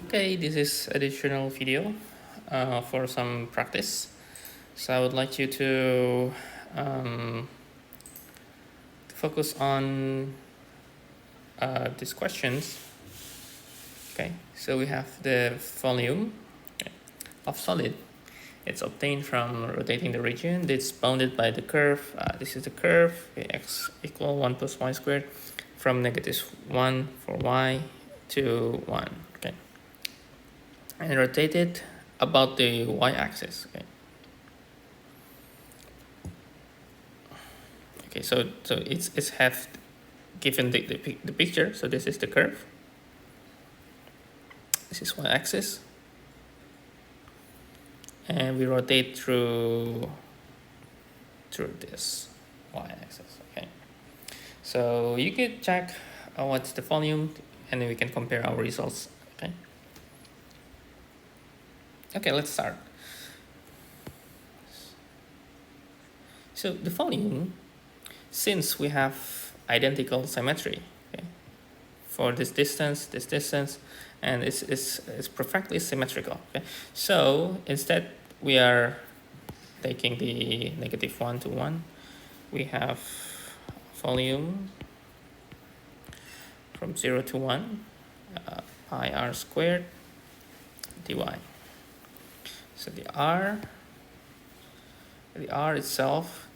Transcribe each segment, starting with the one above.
Okay, this is additional video for some practice. So I would like you to focus on these questions. Okay, so we have the volume of solid. It's obtained from rotating the region. It's bounded by the curve. This is the curve, x equal 1 plus y squared from -1 for y to 1. Okay, and rotated about the y-axis. Okay. Okay, so it's have given the picture. So this is the curve. This is y-axis, and we rotate through this y-axis. Okay, so you could check what's the volume, and then we can compare our results. Okay. Okay, let's start. So the volume, since we have identical symmetry, okay, for this distance, and it's perfectly symmetrical. Okay, so instead we are taking the -1 to 1. We have volume from 0 to 1, pi r squared dy. So the r itself,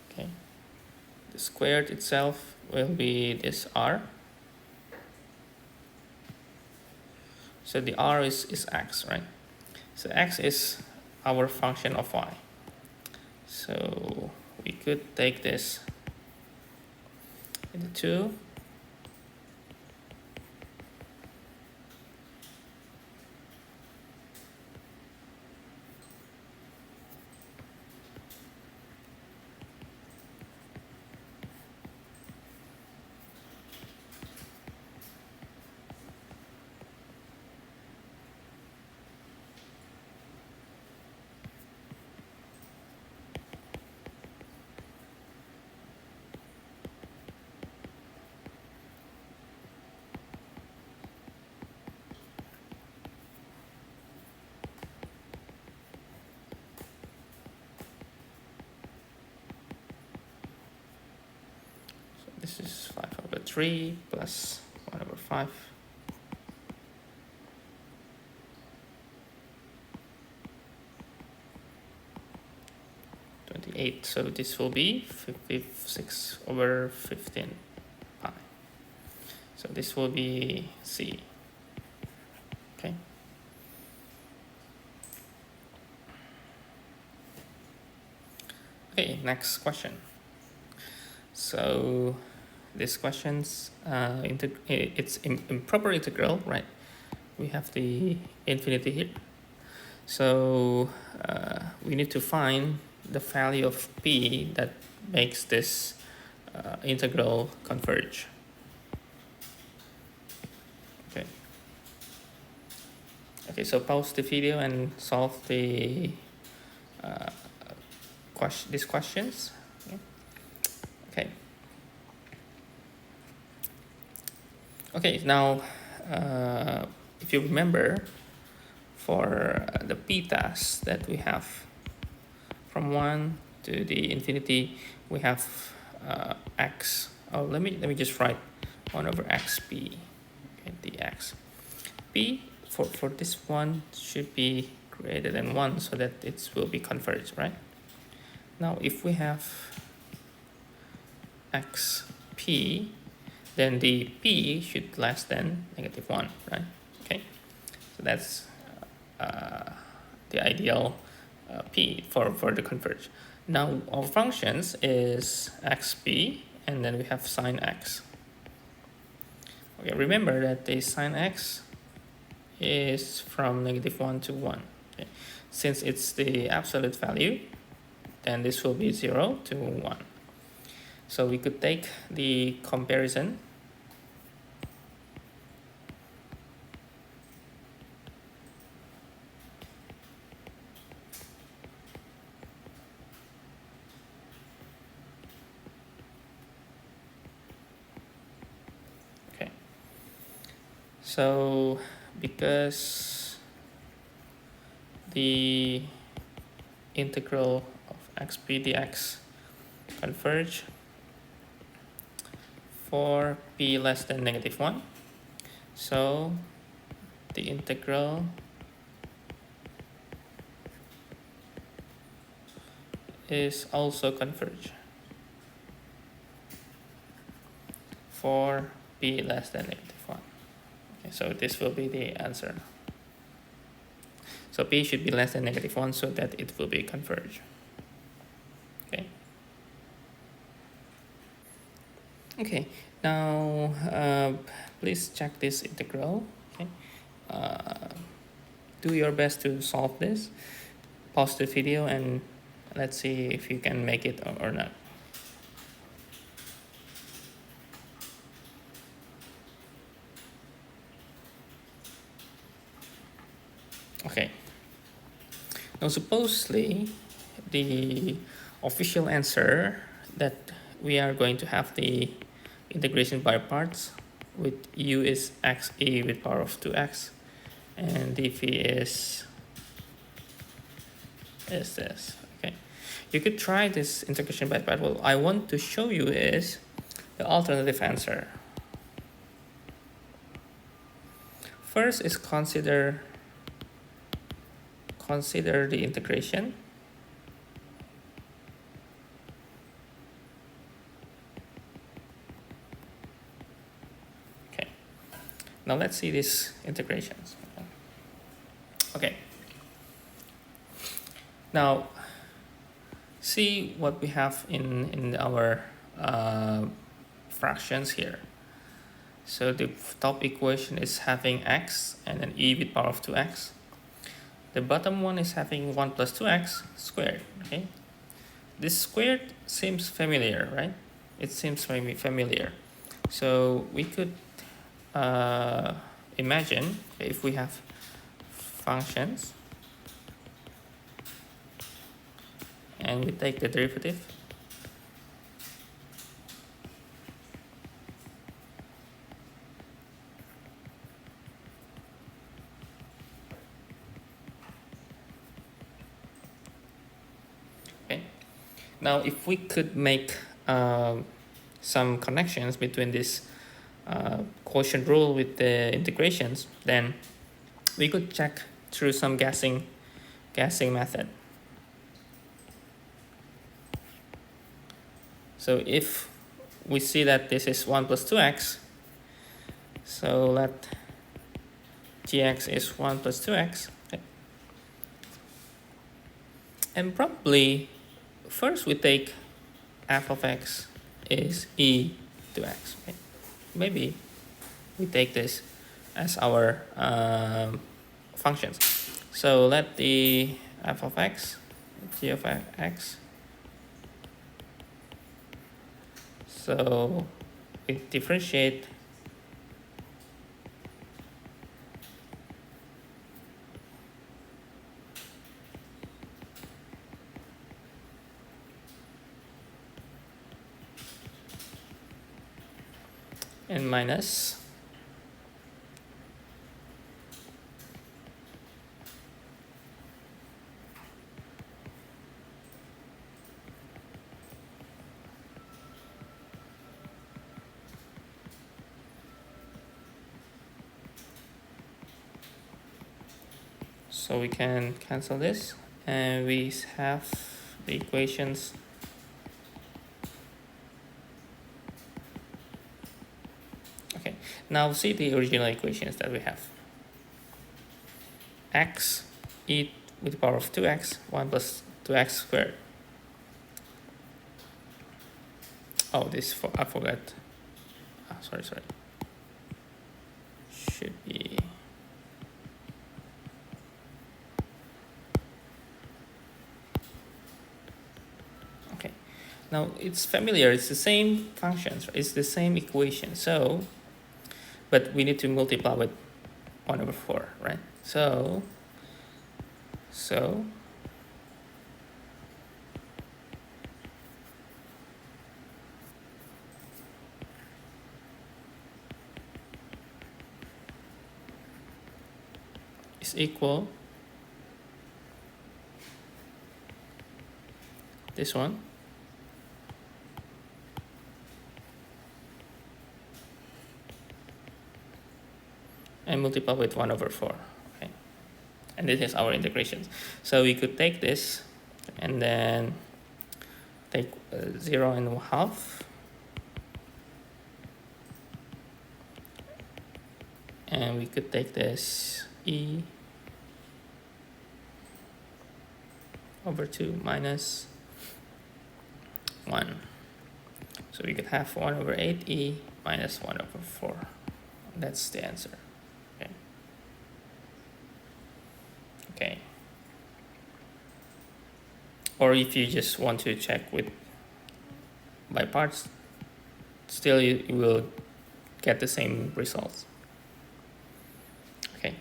okay, the squared itself will be this r. So the r is x, right? So x is our function of y. So we could take this into 2. This is 5/3 plus 1/5. So this will be 6/15 pi. So this will be C. Okay. Okay, next question. So this question's it's improper integral, right? We have the infinity here. So we need to find the value of p that makes this integral converge. Okay. Okay, so pause the video and solve the these questions. Okay. Okay, now if you remember, for the p-task that we have from 1 to the infinity, we have x. Oh, let me just write 1/xp, okay, dx. P for this one should be greater than 1 so that it will be converged, right? Now if we have xp, then the p should less than -1, right? Okay, so that's the ideal p for the converge. Now our functions is xp, and then we have sine x. Okay, remember that the sine x is from -1 to 1. Okay. Since it's the absolute value, then this will be 0 to 1. So we could take the comparison. Okay. So because the integral of xp dx converge for p less than -1, so the integral is also converge for p less than -1. Okay, so this will be the answer. So p should be less than -1 so that it will be converge. Okay. Okay. Now please check this integral. Okay. Do your best to solve this. Pause the video and let's see if you can make it or not. Okay. Now supposedly the official answer that we are going to have the integration by parts with u is x e with power of 2x and dv is this. Okay, you could try this integration by part. What I want to show you is the alternative answer. First is consider the integration. Okay, now let's see these integrations. Okay, now see what we have in our fractions here. So the top equation is having x and then e with power of 2x. The bottom one is having 1 plus 2x squared. Okay, this squared seems familiar, right? It seems familiar. So we could imagine if we have functions and we take the derivative, okay. Now if we could make some connections between this quotient rule with the integrations, then we could check through some guessing method. So if we see that this is 1 plus 2x, so let gx is 1 plus 2x. Okay. And probably first we take f of x is e to x. Okay. Maybe we take this as our functions. So let the f of x, g of x, so we differentiate and minus so we can cancel this and we have the equations okay. Now see the original equations that we have. X e with the power of 2x, 1 plus 2x squared. Oh, this I forgot. Sorry. Should be okay. Now it's familiar. It's the same functions. Right? It's the same equation. So, but we need to multiply with 1 over 4, right? So is equal this one and multiply with 1 over 4. Okay, and this is our integration. So we could take this and then take 0 and a half, and we could take this e over 2 minus 1. So we could have 1 over 8e minus 1 over 4. That's the answer. Okay. Okay. Or if you just want to check with by parts, still you will get the same results. Okay.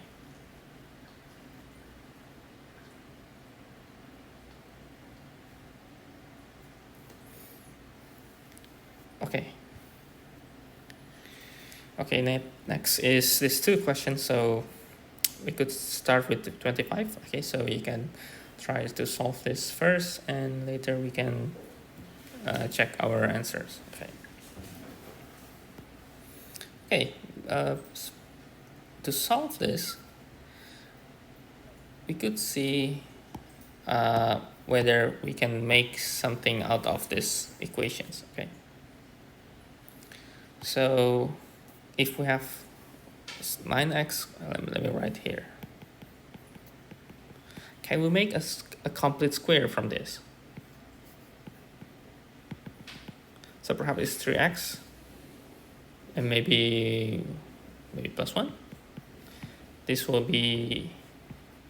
Okay. Okay, next is these two questions. So we could start with the 25. Okay, so we can try to solve this first and later we can check our answers. Okay. Okay, to solve this, we could see whether we can make something out of these equations. Okay. So if we have 9x, let me write here. Can we make a complete square from this? So perhaps it's 3x and maybe plus 1. This will be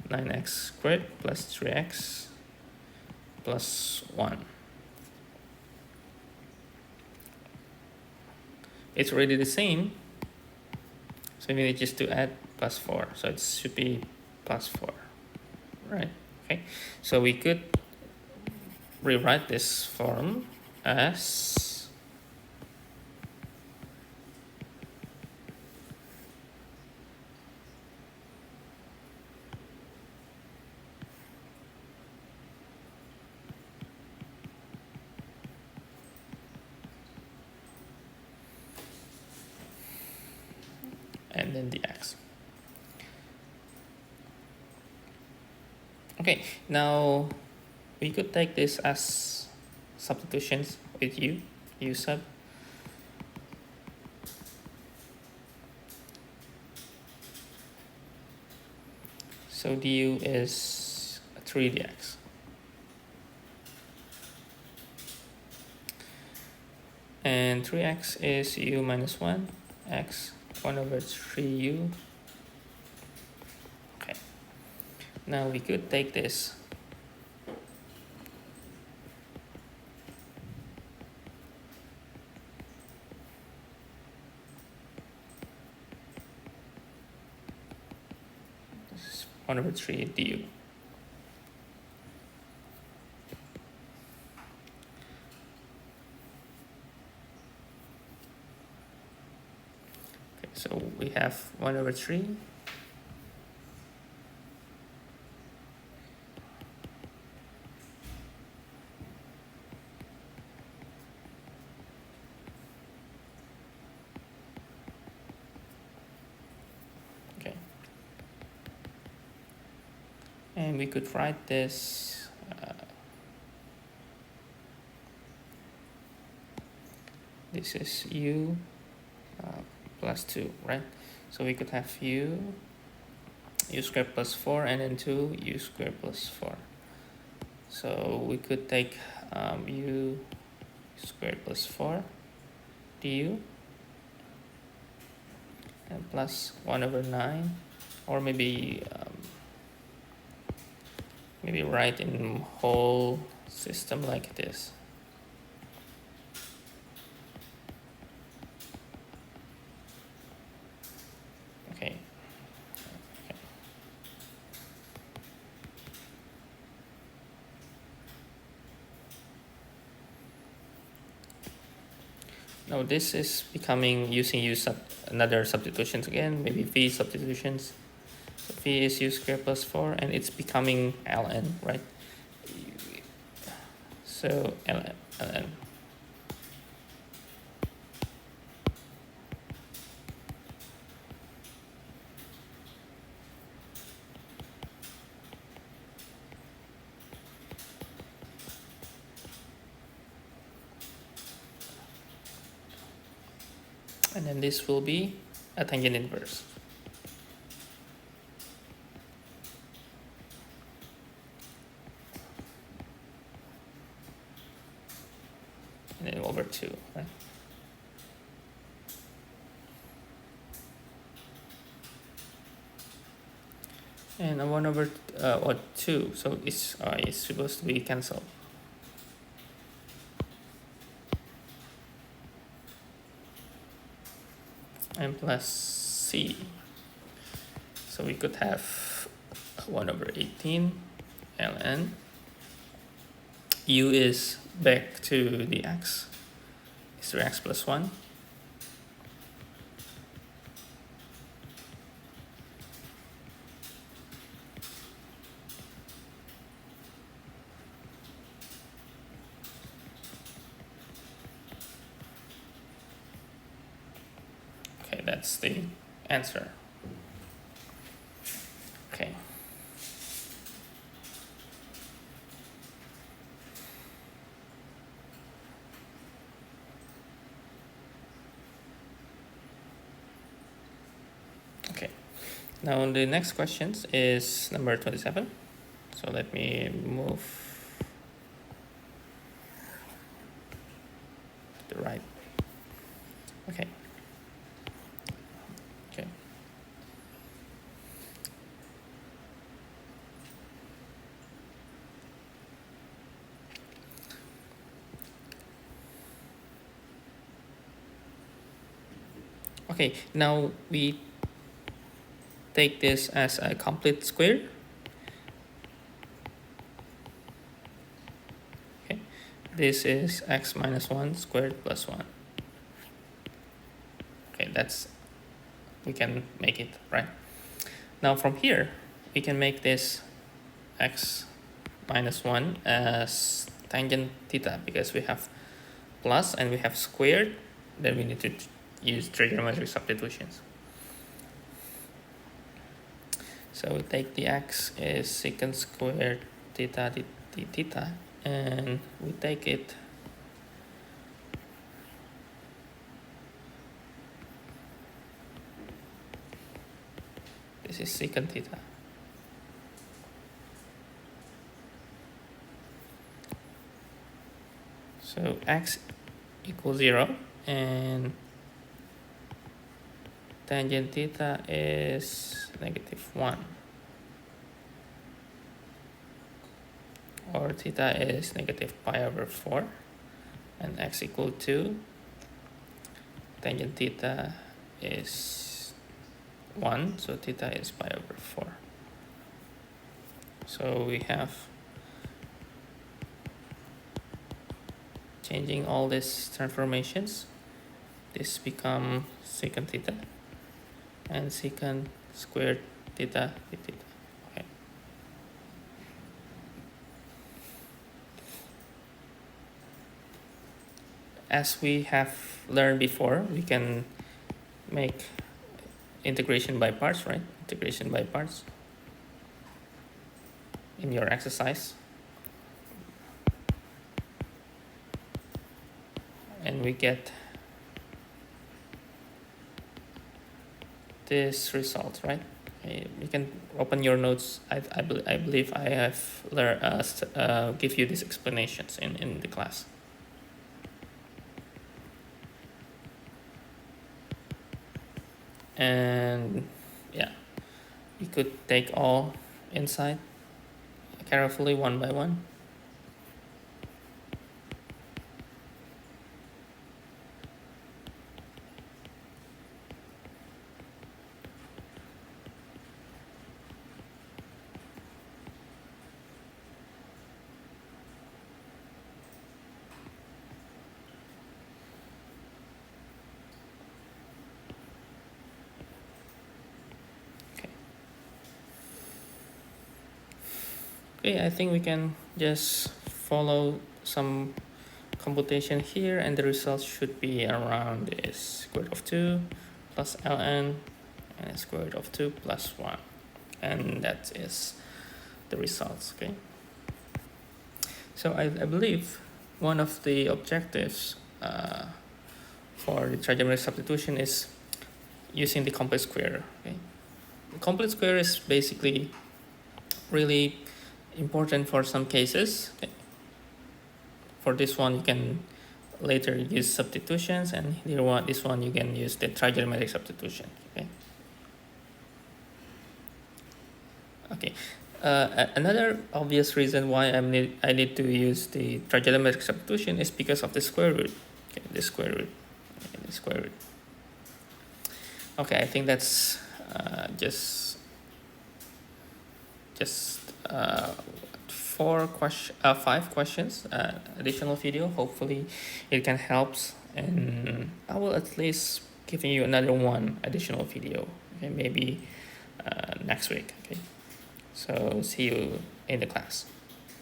9x squared plus 3x plus 1. It's already the same, so we need just to add plus 4. So it should be plus 4, right? Okay, so we could rewrite this form as and then the x. Okay, now we could take this as substitutions with u sub. So du is 3 dx. And 3x is u minus 1, x 1 over 3u. Okay. Now we could take this is 1 over 3 du. Okay, so we have 1 over 3 . Okay. And we could write this this is u plus 2, right? So we could have u squared plus 4 and then 2 u squared plus 4. So we could take u squared plus 4 du and plus 1 over 9, or maybe write in whole system like this. Okay. Now this is becoming using another substitutions again, maybe v substitutions. So v is u squared plus 4, and it's becoming ln, right? So ln. And then this will be a tangent inverse. And then over 2, right? And a 1 over or 2, so it's supposed to be cancelled. And plus c. So we could have 1 over 18 ln. U is back to the x. Is 3x plus 1. Okay, that's the answer. Okay. Okay. Now the next question is number 27. So let me move to the right. Okay. Okay. Okay, now we take this as a complete square. Okay, this is x minus 1 squared plus 1. Okay, we can make it, right? Now from here, we can make this x minus 1 as tangent theta, because we have plus and we have squared, then we need to use trigonometric substitutions. So we take the x is secant squared theta d theta, and we take it this is secant theta. So x equals 0 and tangent theta is -1, or theta is -pi/4, and x equal 2. Tangent theta is 1, so theta is pi/4. So we have, changing all these transformations, this become secant theta and secant squared theta d theta. Okay. As we have learned before, we can make integration by parts, right? Integration by parts in your exercise. And we get this result, right? You can open your notes. I believe I have give you these explanations in the class. And yeah, you could take all inside carefully one by one. Okay, I think we can just follow some computation here, and the results should be around this square root of 2 plus ln and square root of 2 plus 1, and that is the results. Okay, so I believe one of the objectives for the trigonometric substitution is using the complete square. Okay, the complete square is basically really important for some cases. Okay. For this one, you can later use substitutions, and here this one you can use the trigonometric substitution. Okay. Okay. Another obvious reason why I need to use the trigonometric substitution is because of the square root. Okay, the square root. Okay, the square root. Okay, I think that's just five questions, additional video. Hopefully it can help, and I will at least giving you another one additional video. Okay, maybe next week. Okay, so see you in the class.